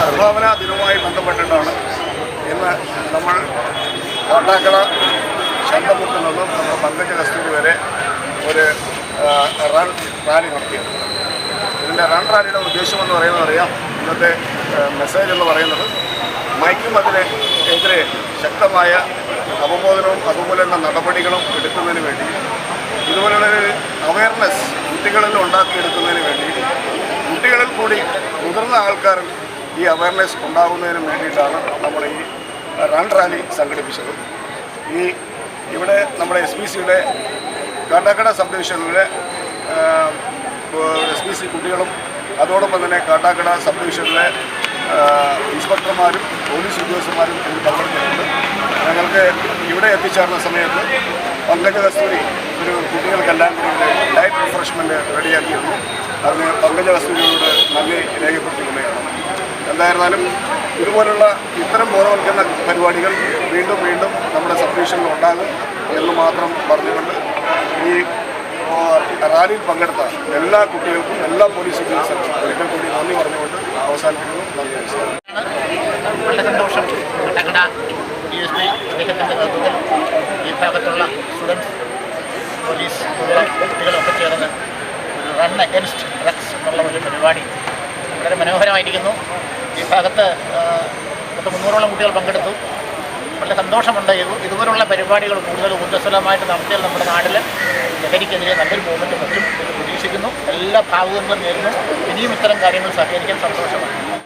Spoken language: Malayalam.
സദ്ഭാവന ദിനവുമായി ബന്ധപ്പെട്ടിട്ടാണ് ഇന്ന് നമ്മൾ കാട്ടാക്കട ശംഖമുക്കിൽ നിന്നും നമ്മൾ പങ്കജ കസ്തൂരി വരെ ഒരു റാലി നടത്തിയത്. ഇതിൻ്റെ റാലിയുടെ ഉദ്ദേശമെന്ന് പറയുന്നത് അറിയാം. ഇന്നത്തെ മെസ്സേജ് എന്ന് പറയുന്നത് മയക്കുമരുന്നിനെതിരെ ശക്തമായ അവബോധനവും അതുപോലെ തന്നെ നടപടികളും എടുക്കുന്നതിന് വേണ്ടി, ഇതുപോലുള്ളൊരു അവയർനെസ് കുട്ടികളിൽ ഉണ്ടാക്കിയെടുക്കുന്നതിന് വേണ്ടി, കുട്ടികളിൽ കൂടി മുതിർന്ന ആൾക്കാരിൽ ഈ അവയർനെസ് ഉണ്ടാകുന്നതിന് വേണ്ടിയിട്ടാണ് നമ്മൾ ഈ റാലി സംഘടിപ്പിച്ചത്. ഇവിടെ നമ്മുടെ SPCയുടെ കാട്ടാക്കട സബ് ഡിവിഷനിലെ SPC കുട്ടികളും അതോടൊപ്പം തന്നെ കാട്ടാക്കട സബ് ഡിവിഷനിലെ ഇൻസ്പെക്ടർമാരും പോലീസ് ഉദ്യോഗസ്ഥന്മാരും ഇതിൽ പങ്കെടുത്തിട്ടുണ്ട്. ഞങ്ങൾക്ക് ഇവിടെ എത്തിച്ചേർന്ന സമയത്ത് പങ്കജ കസ്തൂരി ഒരു കുട്ടികൾക്കെല്ലാം കൂടി ലൈറ്റ് റിഫ്രഷ്മെൻറ്റ് റെഡിയാക്കിയിരുന്നു. അതിന് പങ്കജ കസ്തൂരിയോട് നന്ദി രേഖപ്പെടുത്തിക്കൊള്ളുകയാണ്. എന്തായിരുന്നാലും ഇതുപോലുള്ള ഇത്തരം ബോധവൽക്കരണ പരിപാടികൾ വീണ്ടും നമ്മുടെ സബ് ഡിവിഷനിൽ ഉണ്ടാകും എന്ന് മാത്രം പറഞ്ഞുകൊണ്ട് ഈ റാലിയിൽ പങ്കെടുത്ത എല്ലാ കുട്ടികൾക്കും എല്ലാ പോലീസ് ഉദ്യോഗസ്ഥർക്കും ഒരിക്കൽ കൂടി നന്ദി പറഞ്ഞുകൊണ്ട് അവസാനിപ്പിക്കുന്നു. നന്ദി. വളരെ സന്തോഷം. കാട്ടാക്കട DSP അദ്ദേഹത്തിൻ്റെ നേതൃത്വത്തിൽ ഈ ഭാഗത്തുള്ള സ്റ്റുഡൻസ്, പോലീസ് കുട്ടികളൊക്കെ ചേർന്ന് ഒരു റൺ അഗൻസ്റ്റ് ഡ്രഗ്സ് എന്നുള്ള ഒരു പരിപാടി വളരെ മനോഹരമായിരിക്കുന്നു. ഈ ഭാഗത്ത് 300ഓളം കുട്ടികൾ പങ്കെടുത്തു. വളരെ സന്തോഷമുണ്ട്. ഇതുപോലുള്ള പരിപാടികൾ കൂടുതൽ ഊർജ്ജസ്വലമായിട്ട് നടത്തിയാൽ നമ്മുടെ നാട്ടിൽ ലഹരിക്കെതിരെ നല്ലൊരു മൂവ്മെൻറ്റ് പറ്റും എന്ന് പ്രതീക്ഷിക്കുന്നു. എല്ലാ ഭാഗങ്ങളും നേരുന്നു. ഇനിയും ഇത്തരം കാര്യങ്ങൾ സഹകരിക്കാൻ സന്തോഷമാണ്.